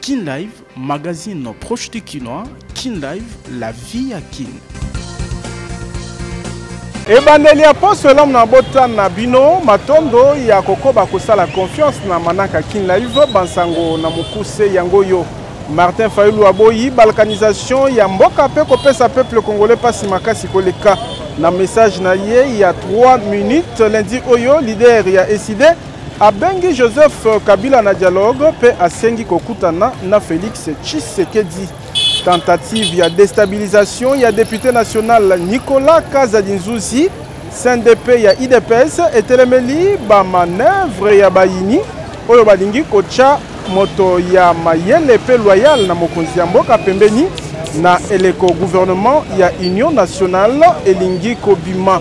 Kin Live, magazine proche du Kinois. Kin Live, la vie à Kin. Ebandeli aposo lam na bota na bino matondo ya kokoba kosala confiance na manaka Kin Live bansango na mukuse yango yo Martin Fayulu aboyi balkanisation ya mboka pe kopesa peuple congolais pasi makasi koleka na message na ye ya 3 minutes lundi oyo leader ya SID abengi Joseph Kabila na dialogue pe asengi kokutana na Félix Tshisekedi. Tentative ya déstabilisation, il y a député national Nicolas Kazadinzouzi, CNDP ya IDPS, et telemeli ba manœuvre ya bayini, oyo balingi kocha moto ya mayele pe loyal na mokonzi ya mboka pembeni na eleko gouvernement ya Union nationale elingi kobima.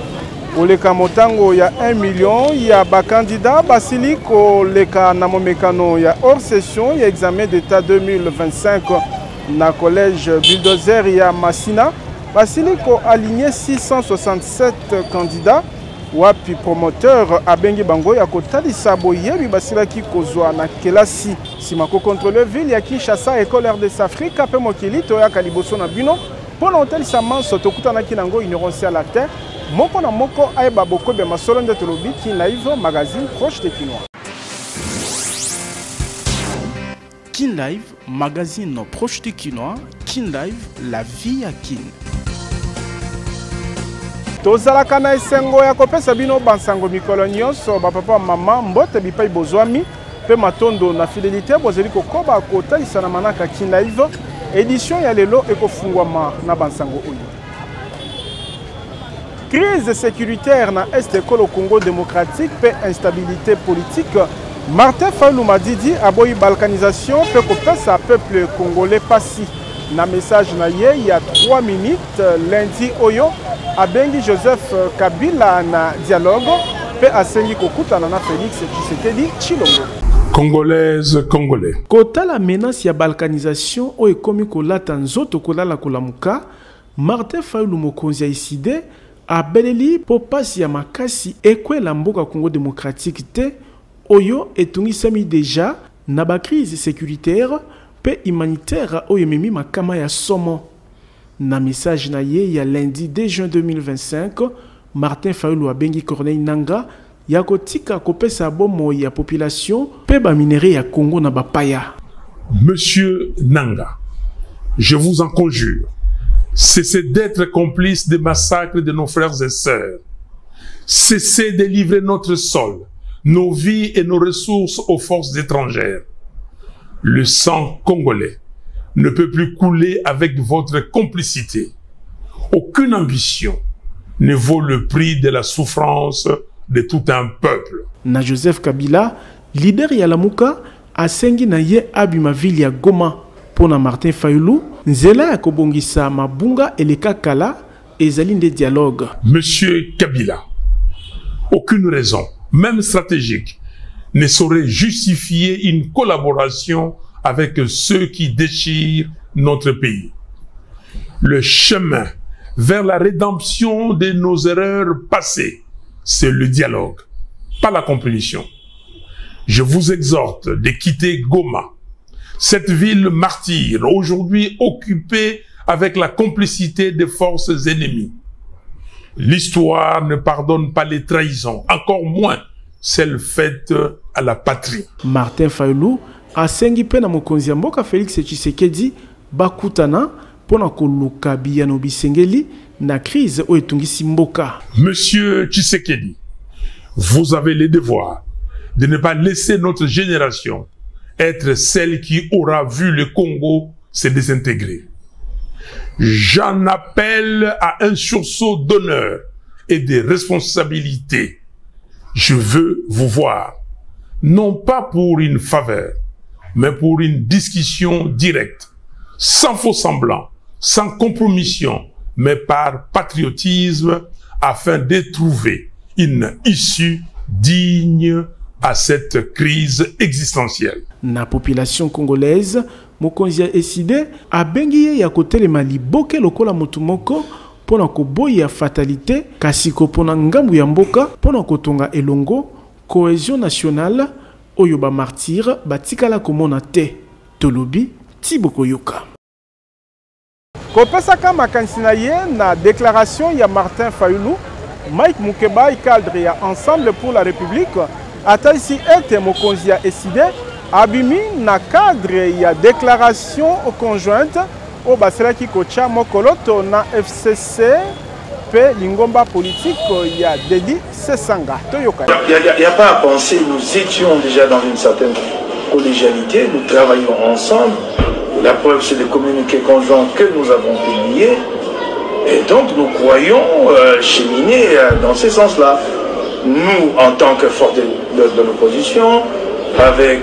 Oleka motango ya 1 million ya bakandida basili koleka na momekano ya hors session ya examen d'état 2025 na collège Bulldozer ya Masina basiliko aligné 667 candidats wapi promoteur abengi bango ya kotalisa boyebi basilaki kozwa na kelasi simako contrôler ville ya Kinshasa école RDC Afrique pe mokili to ya kaliboso na bino pona otalisa manso tokutana kinango ignorance à la terre moko na moko ayeba bokobe masolo nde tolobi Kin Live magazine proche de Kinois. Kin Live, magazine proche du Kinois. Kin Live, la vie à Kin. Tozalaka na esengo ya kopesa bino bansango mikolo nyonso bapapa mama mbote bipai bozwami pe matondo na fidélité bozeli kokoba kotalisa na manaka Kin Live édition ya lelo ekofungwama na bansango oyo. Crise sécuritaire na Est Congo démocratique pe instabilité politique. Martin Fayulu Madidi aboyi balkanisation pe kopesa peuple congolais pasi. Na message na ye ya 3 minutes lundi oyo abengi Joseph Kabila na dialogue pe asengi kokutana na Félix Tshisekedi Tshilombo. Congolaise, Congolais. Kota la menace ya balkanisation o ekomi kolata nzoto kolala kolamuka, Martin Fayulu mokonzi ya ICD abeleli po pasi ya makasi ekwela mboka Congo démocratique te oyo etungisami déjà na ba crise sécuritaire pe humanitaire oyo memi makama ya somo. Na message na ye ya lundi 2 juin 2025, Martin Fayulu abengi Corneille Nangaa ya kotika kopesa bomo ya population pe ba minéraux ya Congo na bapaya. Monsieur Nangaa, je vous en conjure, cessez d'être complice des massacres de nos frères et sœurs. Cessez de livrer notre sol, nos vies et nos ressources aux forces étrangères. Le sang congolais ne peut plus couler avec votre complicité. Aucune ambition ne vaut le prix de la souffrance de tout un peuple. Na Joseph Kabila, leader ya Lamuka, asengi na ye abima ville ya Goma. Pona Martin Fayulu, nzela ya kobongisa mabunga eleka kala ezali nde dialogue. Monsieur Kabila, aucune raison, même stratégique, ne saurait justifier une collaboration avec ceux qui déchirent notre pays. Le chemin vers la rédemption de nos erreurs passées, c'est le dialogue, pas la compétition. Je vous exhorte de quitter Goma, cette ville martyre, aujourd'hui occupée avec la complicité des forces ennemies. L'histoire ne pardonne pas les trahisons, encore moins celles faites à la patrie. Martin Fayulu asengi pe na mokonzi ya mboka Félix Tshisekedi bakutana pona koluka biyano bisengeli na crise o etungisi mboka. Monsieur Tshisekedi, vous avez le devoir de ne pas laisser notre génération être celle qui aura vu le Congo se désintégrer. J'en appelle à un sursaut d'honneur et de responsabilité. Je veux vous voir, non pas pour une faveur, mais pour une discussion directe, sans faux semblant, sans compromission, mais par patriotisme, afin de trouver une issue digne à cette crise existentielle. Na population congolaise, mokonzi ya SID abengi ye ya kotelema liboke lokola motu moko pona koboya fatalité kasi ko pona ngambu ya mboka pona kotonga elongo cohésion nationale oyo ba martyr batikala komona te. Tolobi Tibokoyoka. Kopesaka makanisi na ye na déclaration ya Martin Fayulu, Mike Mukeba cadre ya Ensemble pour la République ataisi ete mokonzi ya eside abimi na cadre ya déclaration conjointe o baselaki kocha mokoloto na FCC pe lingomba politique ya Dedi Sesanga. Il n'y a pas à penser, nous étions déjà dans une certaine collégialité, nous travaillons ensemble. La preuve, c'est les communiqués conjoints que nous avons publiés. Et donc, nous croyons cheminer dans ce sens-là. Nous, en tant que force de l'opposition, avec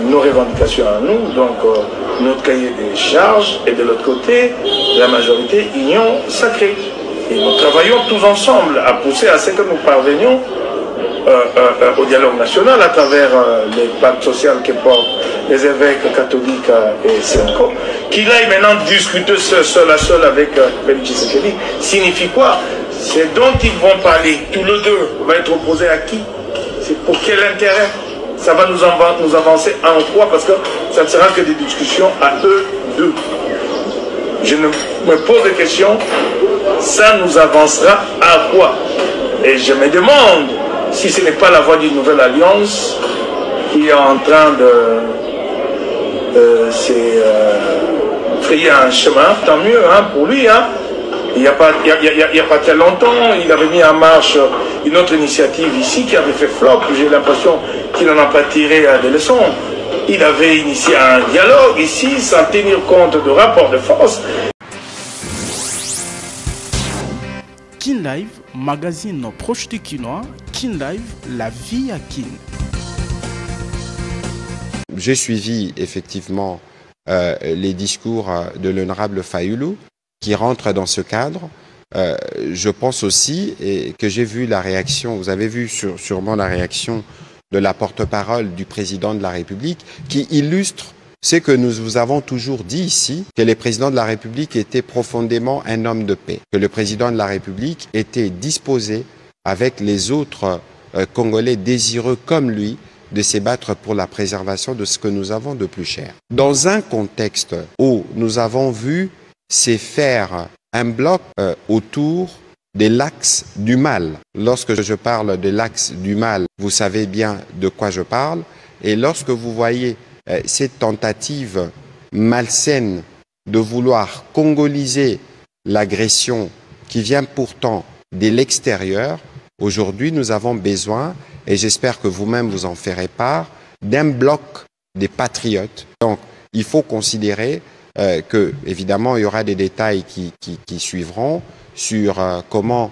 nos revendications à nous, donc notre cahier des charges, et de l'autre côté, la majorité union sacrée. Et nous travaillons tous ensemble à pousser à ce que nous parvenions au dialogue national à travers les pactes sociaux que portent les évêques catholiques et Senko, qu'il aille maintenant discuter seul à seul avec Félix Tshisekedi, signifie quoi? C'est dont ils vont parler, tous les deux, va être opposé à qui? C'est pour quel intérêt? Ça va nous avancer en quoi? Parce que ça ne sera que des discussions à eux deux. Je me pose des questions, ça nous avancera à quoi? Et je me demande si ce n'est pas la voie d'une nouvelle alliance qui est en train de frayer un chemin. Tant mieux pour lui. Il n'y a pas très longtemps, il avait mis en marche une autre initiative ici qui avait fait flop. J'ai l'impression qu'il n'en a pas tiré des leçons. Il avait initié un dialogue ici sans tenir compte de rapports de force. Kin Live, magazine proche du Kinois. Kin Live, la vie à Kin. J'ai suivi effectivement les discours de l'honorable Fayulu qui rentre dans ce cadre. Je pense aussi que j'ai vu la réaction, vous avez vu sûrement la réaction de la porte-parole du président de la République qui illustre ce que nous vous avons toujours dit ici, que le président de la République était profondément un homme de paix, que le président de la République était disposé avec les autres Congolais désireux comme lui de se battre pour la préservation de ce que nous avons de plus cher. Dans un contexte où nous avons vu se faire un bloc autour de l'axe du mal. Lorsque je parle de l'axe du mal, vous savez bien de quoi je parle. Et lorsque vous voyez cette tentative malsaine de vouloir congoliser l'agression qui vient pourtant de l'extérieur, aujourd'hui nous avons besoin, et j'espère que vous-même vous en ferez part, d'un bloc des patriotes. Donc il faut considérer que, évidemment, il y aura des détails qui suivront sur comment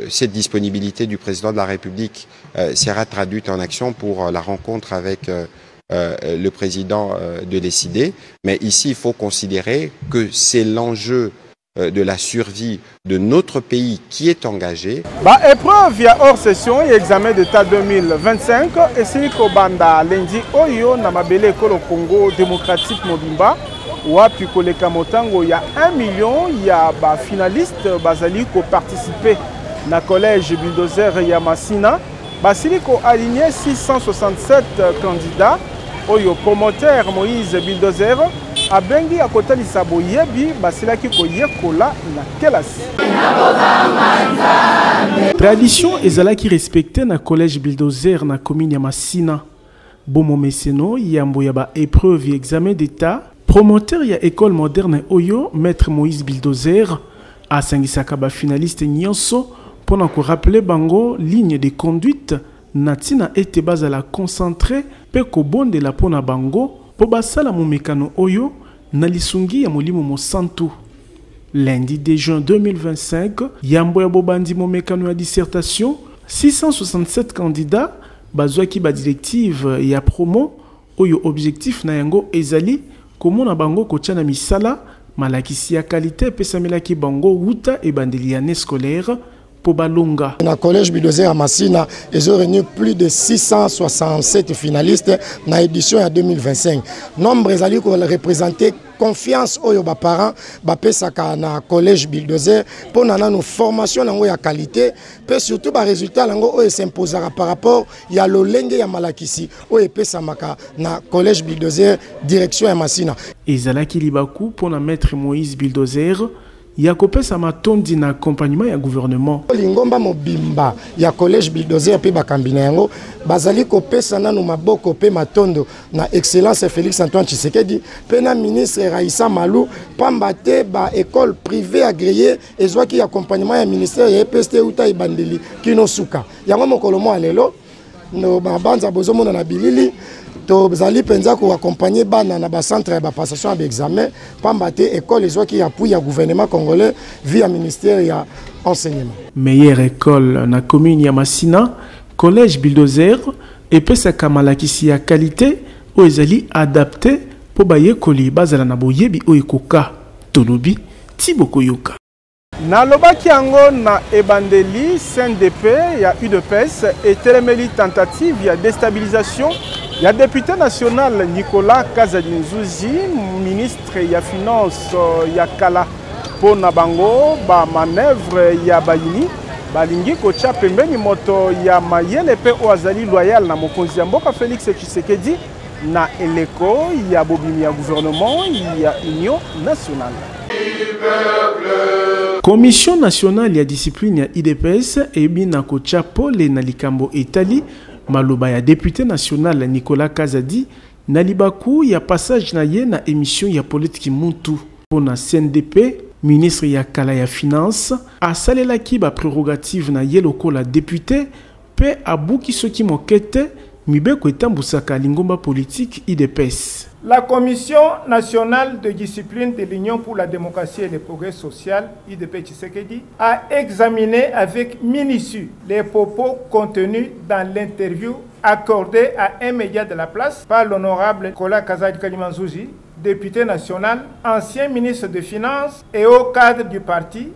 cette disponibilité du président de la République sera traduite en action pour la rencontre avec le président de l'ECD. Mais ici, il faut considérer que c'est l'enjeu de la survie de notre pays qui est engagé. Épreuve ya hors session et examen d'état 2025 et c'est Kobanda lundi oyo na mabele ekolo Congo démocratique mobimba wapi koleka motango ya 1 million ya ba finaliste bazali ko participer na collège Bulldozer ya Masina basili ko aligné 667 candidats oyo promoteur Moïse Bulldozer abengi akotalisa boyebi basilaki koyekola na kelasi. Tradition ezalaki respecté na collège Bulldozer na commune ya Masina. Bomo meseno yambo ya ba épreuve examen d'état promoteur ya école moderne oyo maître Moïse Bulldozer asangisaka ba finaliste nyonso pona ko rappeler bango ligne de conduite natina ete bazala concentré pe ko bonde la pona bango po basala momekano oyo na lisungi ya molimo mosantu. Lundi 2 juin 2025, yambo ya bobandi momekano ya dissertation, 667 candidats bazwaki ba directive ya promo oyo objectif na yango ezali komona bango kotiana misala malakisi ya qualité pesamelaki bango wuta e bandeli ya année scolaire. Na collège Bulldozer à Masina, ils ont réuni plus de 667 finalistes dans l'édition 2025. Nombre est représenté confiance oyo ba parents ba pesaka na collège Bulldozer pour nana nos formation nango ya qualité pe surtout ba résultat nango oyo s'imposera par rapport ya lolenge ya malakisi oyo pesamaka na collège Bulldozer direction ya Masina. Ezalaki libaku pour na maître Moïse Bulldozer ya kopesa matondi na accompagnement ya gouvernement. Lingomba mobimba ya collège Bulldozer pe bakambina yango bazali kopesa nanu maboko pe matondo na excellence Félix Antoine Tshisekedi pe na ministre Raissa Malou pambate ba école privée agréée ezwaki accompagnement ya ministère ya EPST uta ibandeli kino suka yango mokolo mo alelo no banza bozomona na bilili to zali penza ko accompagner bana na ba centre ya ba passation d'examen pambate école ezwaki appui ya gouvernement congolais via ministère ya enseignement. Meilleure école na commune ya Masina, collège Bulldozer et pesa kamalakisi ya qualité o ezali adapté po baye koli bazala na boyebi o ekoka tolobi Tiboko Yoka. Na lobaki yango na ebandeli CNDP ya UDPS et telemeli tentative ya déstabilisation ya député national Nicolas Kazadi Nzuzi, ministre ya finance ya kala po na bango ba manœuvre ya bayini balingi kocha pembeni moto ya mayele pe oazali loyal na mokonzi ya mboka Félix Tshisekedi na eleko ya bobimi ya gouvernement ya Union nationale. Commission nationale ya discipline ya IDPS ebi na kocha pole na likambo etali maloba ya député national Nicolas Kazadi na libaku ya passage na ye na émission ya politique muntu po na CNDP. Ministre ya kala ya finance asalelaki ba prérogative na ye lokola député pe abuki soki mokete mibeko etambusaka lingomba politique IDPS. La Commission nationale de discipline de l'Union pour la démocratie et le progrès social, IDP Tshisekedi, a examiné avec minutie les propos contenus dans l'interview accordée à un média de la place par l'honorable Nicolas Kazadi Kalimanzouzi, député national, ancien ministre des Finances et haut cadre du parti,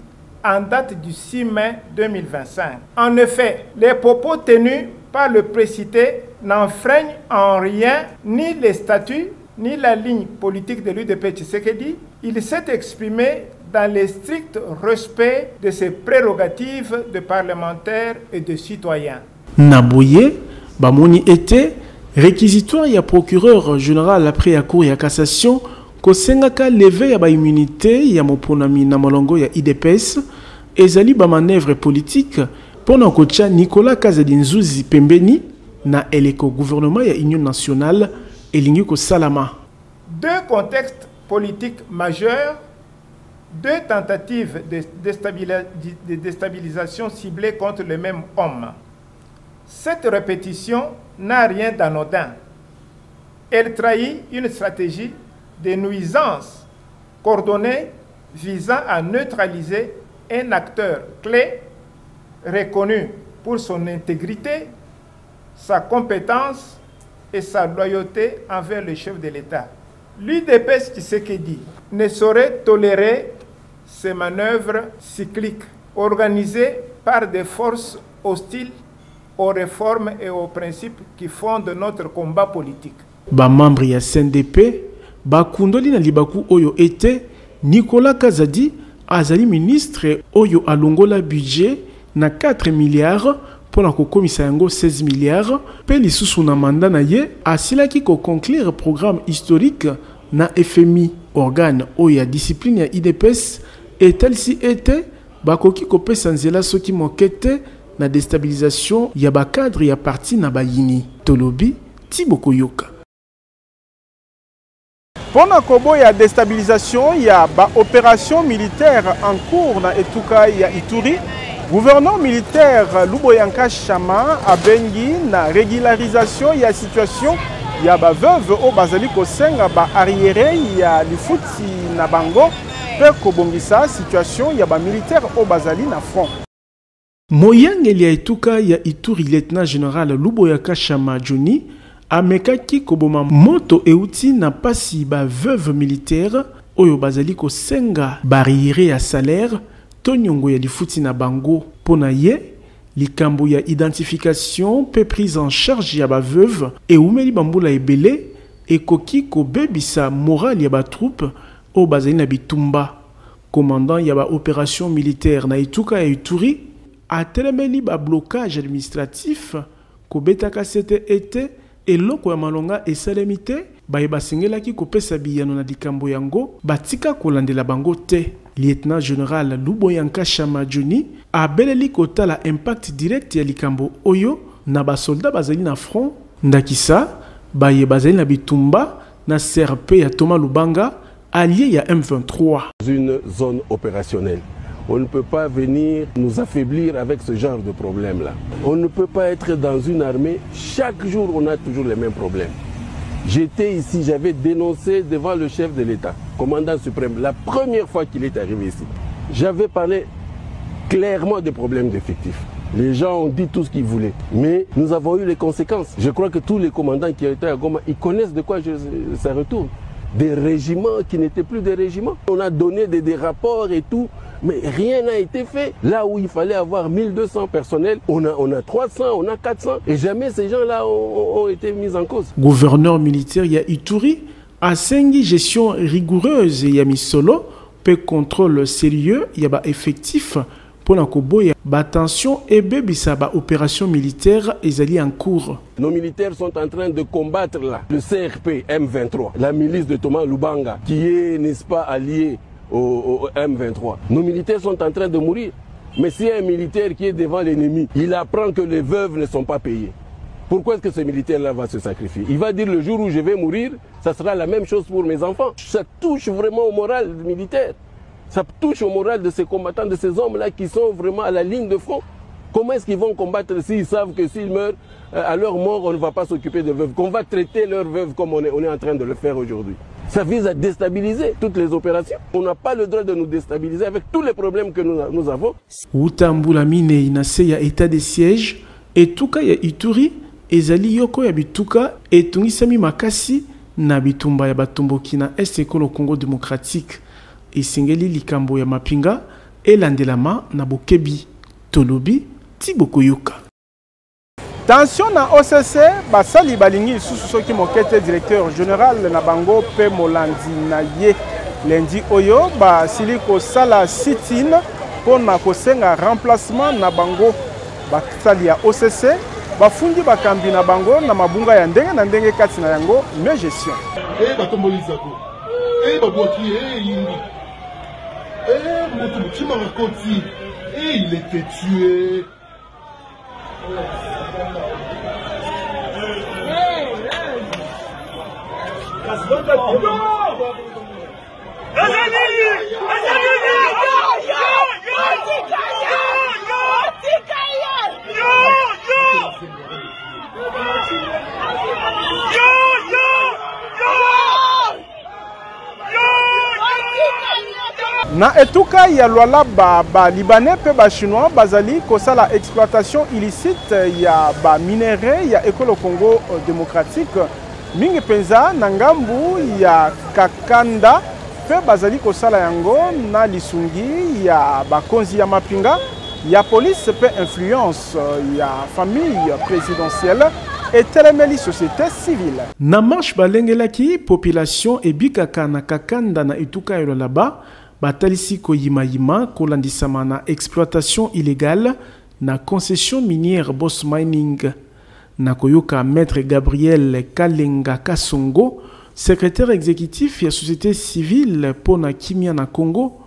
en date du 6 mai 2025. En effet, les propos tenus par le précité n'enfreignent en rien ni les statuts ni la ligne politique de l'UDP Tshisekedi. Il s'est exprimé dans le strict respect de ses prérogatives de parlementaire et de citoyen. Naboye, Bamoni était réquisitoire ya procureur général après la cour ya cassation kosengaka levé ya ba immunité ya moponami na molongo ya IDPS ezali ba manœuvre politique pona kocha Nicolas Kazadi Nzuzi pembeni na eleko gouvernement ya Union nationale elingi ko salama. Deux contextes politiques majeurs, deux tentatives de déstabilisation ciblées contre le même homme. Cette répétition n'a rien d'anodin. Elle trahit une stratégie de nuisance coordonnée visant à neutraliser un acteur clé reconnu pour son intégrité, sa compétence et sa loyauté envers le chef de l'État. L'UDPS Tshisekedi ne saurait tolérer ces manœuvres cycliques organisées par des forces hostiles aux réformes et aux principes qui fondent notre combat politique. Ba membre ya CNDP bakundoli na libaku oyo ete Nicolas Kazadi azali ministre oyo alongola budget na 4 milliards pour na kokomisa yango 16 milliards pe lisusu na mandat na ye asilaki ko conclure programme historique na FMI organe oyo ya discipline ya IDPS etalisi ete bakoki kopesa nzela soki mokete na déstabilisation ya ba cadre ya parti na bayini tolobi Tiboko Yoka. Pona kobo ya déstabilisation ya ba opération militaire en cours na etuka ya Ituri, gouverneur militaire Luboyanka Chama abengi na régularisation ya situation ya ba veuve o bazali kosenga ba arriéré ya lifuti na bango pe kobongisa situation ya ba militaire o bazali na front. Moyangeli ya etuka ya Ituri lieutenant général Luboyanka Chama Johnny amekaki koboma moto euti na pasi ba veuve militaire oyo bazali kosenga barrière ya salaire tonyongo ya lifuti na bango pona ye likambo ya identification pe prise en charge ya ba veuve e umeli bambula ebele ekoki kobebisa morale ya ba troupe o bazali na bitumba. Commandant yaba opération militaire na Ituka ya Ituri a telemeli ba blocage administratif ko betaka sete ete eloko ya malonga esalemite bayeba singelaki kopesa biyano na likambo yango batika kolandela bango te. Lieutenant général Luboyanka Shamadjuni a beleli kotala impact direct ya likambo oyo na basoldat bazali na front ndakisa baye bazali na bitumba na CRP ya Thomas Lubanga allié à M23. Une zone opérationnelle. On ne peut pas venir nous affaiblir avec ce genre de problème-là. On ne peut pas être dans une armée. Chaque jour, on a toujours les mêmes problèmes. J'étais ici, j'avais dénoncé devant le chef de l'État, commandant suprême, la première fois qu'il est arrivé ici. J'avais parlé clairement des problèmes d'effectifs. Les gens ont dit tout ce qu'ils voulaient, mais nous avons eu les conséquences. Je crois que tous les commandants qui étaient à Goma, ils connaissent de quoi ça retourne. Des régiments qui n'étaient plus des régiments. On a donné des rapports et tout, mais rien n'a été fait. Là où il fallait avoir 1200 personnels, on a 300, on a 400, et jamais ces gens-là ont été mis en cause. Gouverneur militaire ya Ituri a sengi gestion rigoureuse ya misolo, pe contrôle sérieux ya ba effectif pour la koboya ba tension et bebisa ba opération militaire ezali en cours. Nos militaires sont en train de combattre là le CRP M23, la milice de Thomas Lubanga qui est, n'est-ce pas, allié au M23. Nos militaires sont en train de mourir. Mais s'il y a un militaire qui est devant l'ennemi, il apprend que les veuves ne sont pas payées. Pourquoi est-ce que ce militaire-là va se sacrifier? Il va dire le jour où je vais mourir, ça sera la même chose pour mes enfants. Ça touche vraiment au moral militaire. Ça touche au moral de ces combattants, de ces hommes-là qui sont vraiment à la ligne de front. Comment est-ce qu'ils vont combattre s'ils savent que s'ils meurent, à leur mort, on ne va pas s'occuper de veuves, qu'on va traiter leurs veuves comme on est en train de le faire aujourd'hui? Ça vise à déstabiliser toutes les opérations. On n'a pas le droit de nous déstabiliser avec tous les problèmes que nous avons. Utambula mine inase ya état de siège, etuka ya Ituri, ezali yoko ya bituka, etungisami makasi na bitumba ya batomboki na Est Congo démocratique. Esengeli likambo ya mapinga elandelama na bokebi tolobi tibokoyoka. Tension na OCC basali balingi susu soki mokete directeur général na bango pe molandi na ye lundi oyo basili kosala sit-in pona kosenga remplacement na bango basali ya OCC bafundi bakambi na bango na mabunga ya ndenge na ndenge kati na yango me gestion. Batombolizako babwaki yindi Moutoutima Rakoti, et il était tué. Na etuka ya Luala ba Libanais pe ba Chinois bazali kosala exploitation illicite ya ba minerais ya Ekolo Congo démocratique mingi penza na ngambu ya Kakanda pe bazali kosala yango na lisungi ya bakonzi ya mapinga ya police pe influence ya famille présidentielle et telemeli société civile. Na marche balengelaki population ebikaka na Kakanda na etuka ya Lualaba batalisi ko yima kolandisama na exploitation illégale na concession minière Boss Mining. Na koyoka maître Gabriel Kalenga Kasongo, secrétaire exécutif ya société civile pona kimia na Congo,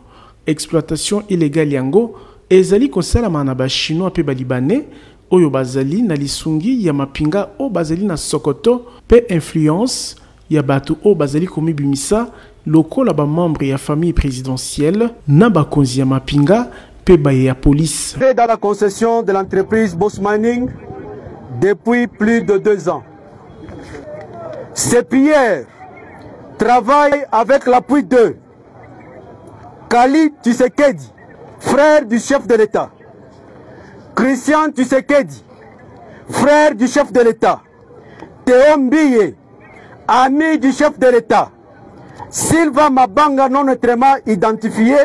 exploitation illégale yango ezali kosalama na ba chinois pe ba libanais oyo bazali na lisungi ya mapinga o bazali na Sokoto pe influence ya batu o bazali komibimisa lokola ba membre ya famille présidentielle na bakonzi ya mapinga pe ba ya police. Dans la concession de l'entreprise Boss Mining depuis plus de 2 ans. Ces Pierre travaille avec l'appui de Kali Tshisekedi, frère du chef de l'État, Christian Tshisekedi, frère du chef de l'État, Théo Mbiye, ami du chef de l'État, Sylvain Mabanga non autrement identifié,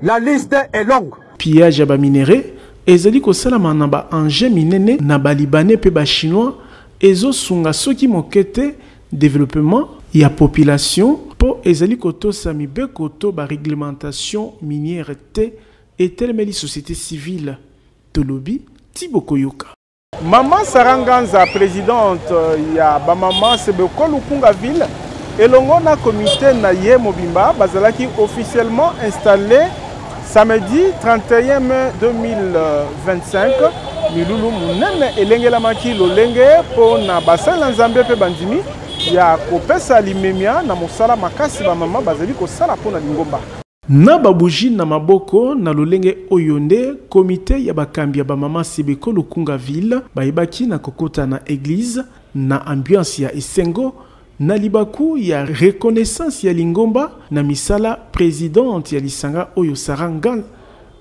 la liste est longue. Pillage à ba minéré, ezali kosalama na ba engin minene na ba libanais pe ba chinois ezo sunga soki mokete développement ya population po ezali kotosa mibeko to ba réglementation minière te etelemeli société civile tolobi Tiboko Yoka. Maman Saranganza, présidente ya ba maman Sebeko Lukunga ville elongo na comité na ye mobimba bazalaki officiellement installé samedi 31 mai 2025 milulu munene elengelamaki lolenge po na basala nzambe pe bandimi ya kopesa limemia na mosala makasi ba mama bazali kosala po na lingomba. Na babuji na maboko na lolenge oyonde komite ya bakambi ya bamama Sebeko Lukunga ville baibaki na kokota na église na ambiance ya esengo na libaku ya reconnaissance ya lingomba na misala présidente ya lisanga oyo Saranganza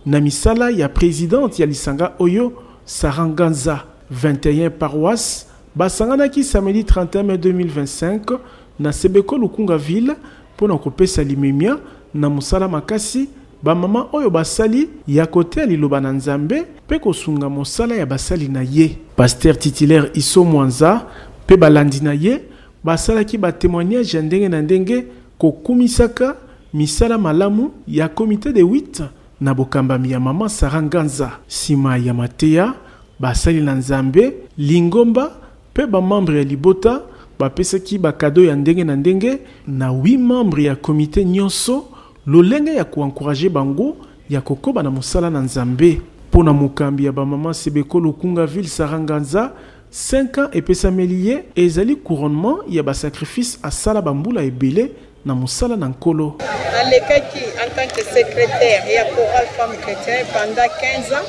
na misala ya présidente ya lisanga oyo Saranganza 21 paroisse basanganaki samedi 31 mai 2025 na Sebeko Lukunga ville pona kopesa limemia na musala makasi ba mama oyo basali ya kote ya liloba na nzambe pe kosunga mosala ya basali na ye. Pasteur titulaire Iso Mwanza pe balandi na ye basalaki ba témoignage ya ndenge na ndenge kokumisaka misala malamu ya comité de 8 na bokambami ya mama Saranganza. Sima ya mateya basali na nzambe lingomba pe ba membre ya libota bapesaki ba cadeau ya ndenge na ndenge na 8 membres ya comité nyonso lolenge ya encourager bango ya kokoba na mosala na nzambe pona mukambi ya ba mama Sebeko Lukunga ville Saranganza 5 ans epesameli ye ezali couronnement ya ba sacrifice asala bambula ebele na mosala na nkolo. Alekaki en tant que secrétaire et chorale femme chrétienne pendant 15 ans.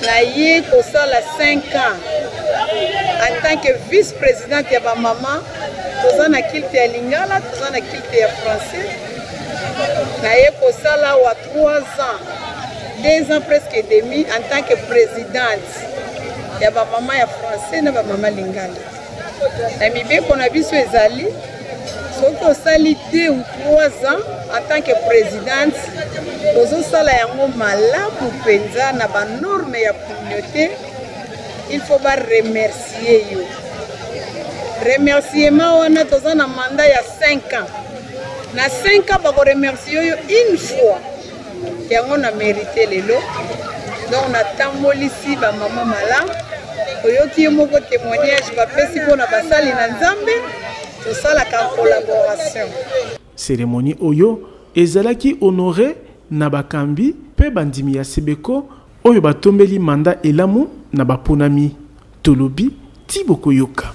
Na ye kosala 5 ans en tant que vice-présidente ya ba mama toza na kilte ya lingala toza na kilte ya français. Na ye kosala wa 3 ans 2 ans presque et demi en tant que présidente ya ba mama ya français na ba mama lingala. Na mibeko na biso ezali soki osali 2 ou 3 ans en tant que présidente ozosala yango malamu penza na ba norme ya communauté. Il faut ba remercier yo. Remerciement wana toza na mandat ya 5 ans. Na 5 ans bako remercier yo une fois. Yango na mérité lelo. Donc na tambolisi ba mama malamu. Oyoki moko témoignage ba pesi pona basali na nzambe. Tosala ka collaboration. Cérémonie oyo ezalaki honoré na bakambi pe bandimi ya Sebeko oyo batombeli manda elamu na baponami tolobi Tiboko Yoka.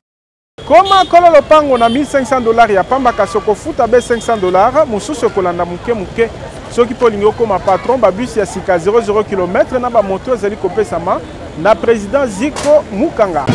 Koma kolo lopango na $1500 ya pamba kasoko futa be $500 mususu kolanda muke soki polingi okoma patron babus ya sika 00 km na ba moto ezali kopesama na président Ziko Mukanga.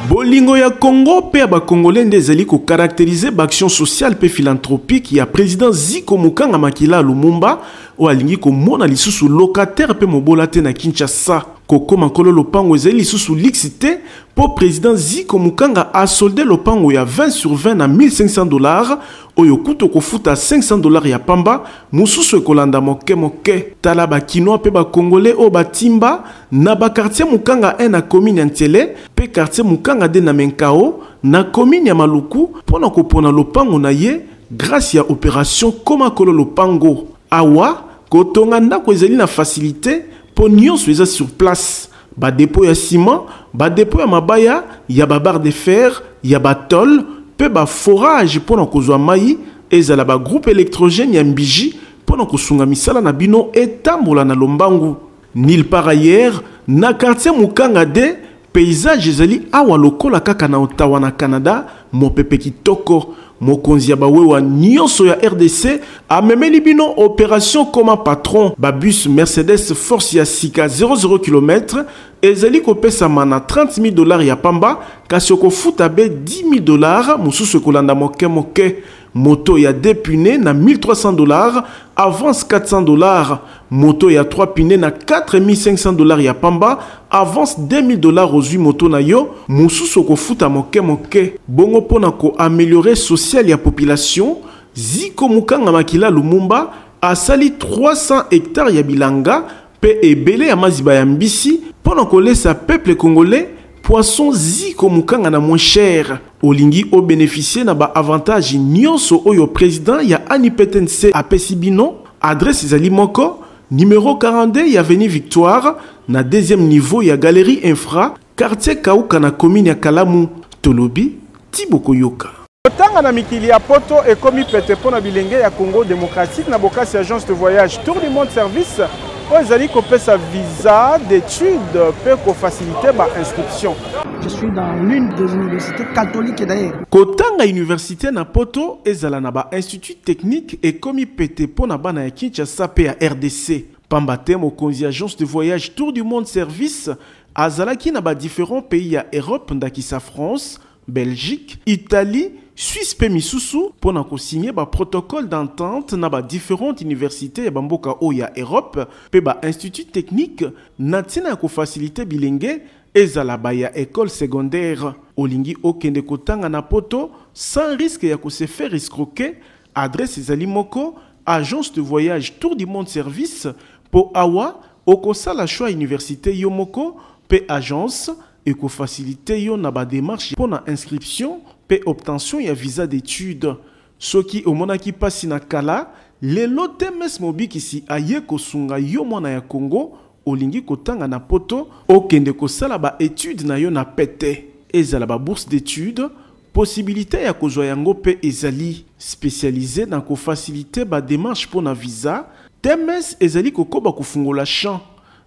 Bolingo ya Congo pe ba Congolais ndezali ko caractériser l'action sociale pe philanthropique ya président Ziko Mukanga makila Lumumba o alingi ko mona lisusu locataire pe mobola te na Kinshasa. Koko makolo lopango ezali lisusu lixité pour président Ziko Mukanga a soldé lopango ya 20 sur 20 na $1500 oyo kuto kofuta $500 ya pamba mususu ekolanda moke tala ba kinois pe ba congolais o batimba na ba quartier Mukanga 1 na commune Ntiele pe quartier Mukanga 2 na Menkao na commune ya Maluku pona kopona lopango na ye grâce ya opération koma kolo lopango awa kotonga ndako ezali na facilité po nyonso eza sur place ba dépôt ya ciment ba dépôt ya mabaya ya ba barre de fer ya ba tol pe ba forage pona kozwa mai ezala ba groupe électrogène ya mbiji pona kosunga misala na bino etambola na lombangu nil par ailleurs na quartier Mukanga de paysage ezali awa lokola kaka na Ottawa na Canada mopepe kitoko mokonzi ya bawewa nyonso ya RDC amemeli bino opération comme patron babus Mercedes force ya sika 00 km ezali kopesama na $30,000 ya pamba kasi okofuta be $10,000 mususu kolanda moke moto ya 2 pneus na $1,300 avance $400 moto ya 3 pneus na $4,500 ya pamba avance $2,000 ozwi moto na yo mususu kofuta moke bongo pona ko améliorer social ya population Ziko Mukanga makila Lumumba asali 300 hectares ya bilanga pe ebele ya maziba ya mbisi pona kolesa peuple congolais poisson ziko mukanga na moins cher olingi o bénéficier na ba avantage nyonso oyo président ya ANIPTNC apesi bino. Adresse ezali moko numéro 42 ya avenue Victoire na deuxième niveau ya galerie infra quartier Kauka na commune ya Kalamu. Tolobi Tiboko Yoka. Tanga na mikili ya poto ekomi pete pona bilenge ya Congo démocratique na bokasi agence de voyage Tour du Monde Service ezali kopesa visa d'études pe ko faciliter ba inscription. Je suis dans l'une des universités catholiques d'ailleurs. Kotanga université na poto ezala na ba institut technique ekomi pete pona bana ya Kinshasa pe ya RDC. Pambate mokonzi agence de voyage Tour du Monde Service azalaki na ba différents pays ya Europe ndakisa France, Belgique, Italie, Suisse pe misusu pona ko signer ba protocole d'entente na ba différentes universités ya bamboka o ya Europe pe ba institut technique na tina ko faciliter bilenge ezala ba ya école secondaire olingi okende kotanga na poto sans risque ya ko se faire escroquer. Adresse ezali moko agence de voyage Tour du Monde Service po awa okosala choix université yo moko pe agence et ko faciliter yo na ba démarche pour na inscription pe obtention ya visa d'études. Soki omonaki pasi na kala lelo temes mobiki si aye kosunga yo mwana ya Congo olingi kotanga na poto okende kosala ba études na yo na pete ezala ba bourse d'études possibilité ya kozwa yango pe ezali spécialisé dans ko faciliter ba démarche pour na visa. Temes ezali kokoba kufungola champ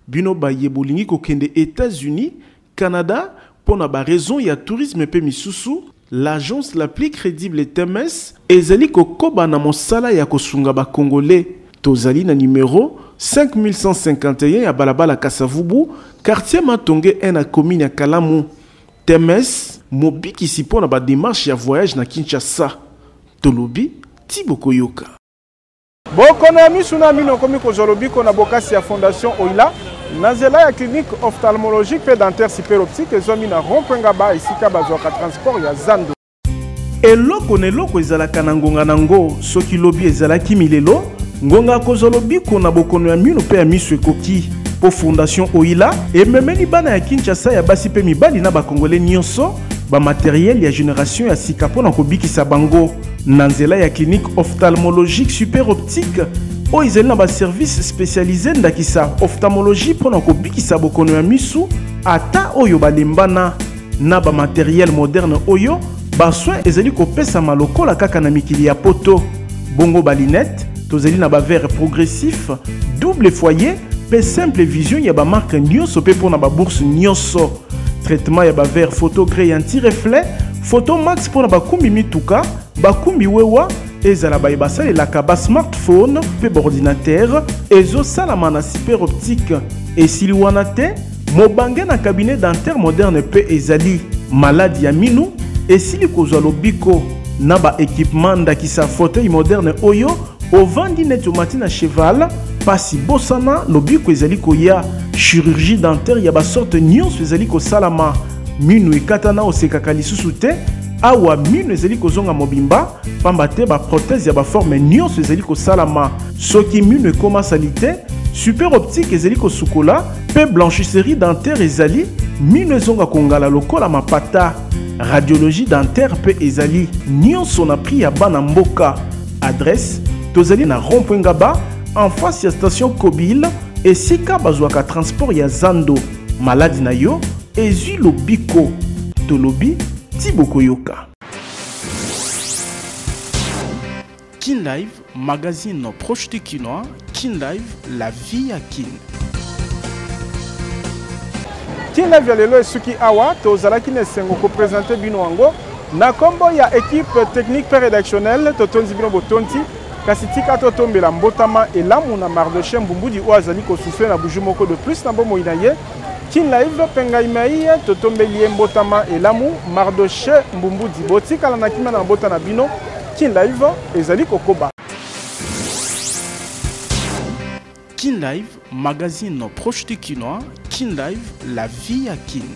bino ba yebolingi kokende États-Unis, Canada pour na ba raison ya tourisme pe misusu. L'agence la plus crédible Temes ezali kokoba na mosala ya kosunga ba congolais. Tozali na numéro 5151 ya balabala Kasavubu, quartier Matonge 1 na commune ya Kalamu. Temes mobiki si pona ba démarche ya voyage na Kinshasa. Tolobi Tiboko Yoka. Bokona misuna mino komi kozolobi kona bokasi ya fondation Oila nazela ya clinique ophtalmologique pe dentaire super optique ezomi na rond-point ba esika bazwaka transport ya Zando. Eloko neloko ezalaka na ngonga nango soki lobi ezalaki milelo ngonga kozolobi kona bokono ya mino pe ya miso ekoki po fondation Oila ememeli bana ya Kinshasa ya basi pe mibali na bakongole nyonso ba matériel ya génération ya sika pona kobikisa bango na nzela ya clinique ophtalmologique super optique o ezali na ba service spécialisé ndakisa ophtalmologie pona kobikisa bokono ya misu ata oyo balembana na ba matériel moderne oyo ba soin ezali kopesa malokola kaka na mikili ya poto bongo ba lunette tozali na ba verre progressif double foyer pe simple vision ya ba marque nyonso pe pona ba bourse nyonso traitement ya ba verre photo gré anti-reflet photo max pona ba kumbi mituka ba kumbi wewa ezala ba ebasale la kaba smartphone pe ordinateur ezo salama na super optique esili wana te mobange na cabinet dentaire moderne pe ezali maladi ya minu esili kozwa lobiko na ba équipement ndakisa fauteuil moderne oyo ovandi netomati na cheval pasi bosana lobiko ezali koya chirurgie dentaire ya ba sorte nyonso ezali kosalama minu ekatana osekaka lisusu te awa minu ezali kozonga mobimba pamba te ba prothèse ya ba forme nyonso ezali kosalama soki minu ekoma salite super optique ezali kosukola pe blanchisserie dentaire ezali minu ezonga kongala lokola mapata radiologie dentaire pe ezali nyonso na prix ya bana mboka. Adresse tozali na rond-point Ngaba en face ya station Kobile esika bazwaka transport ya Zando. Maladi na yo ezwi lobiko. Tolobi Tiboko Yoka. Kin Live, magazine proche du Kinois. Kin Live, la vie à Kin. Kin Live ya lelo esuki awa tozalaki na sengo ko présenter bino wango na kombo ya équipe technique pe rédactionnelle totonzi bino botonti kasi tika totombela mbotama elamu na Mardoche Mbumbudi o azali ko souffler na buju moko de plus na bomo inaye. Kin Live penga imai totombeli mbotama elamu Mardoche Mbumbudi botika la nakima na mbota na bino. Kin Live ezali kokoba. Kin Live, magazine proche du Kinois. Kin Live, la vie à Kin.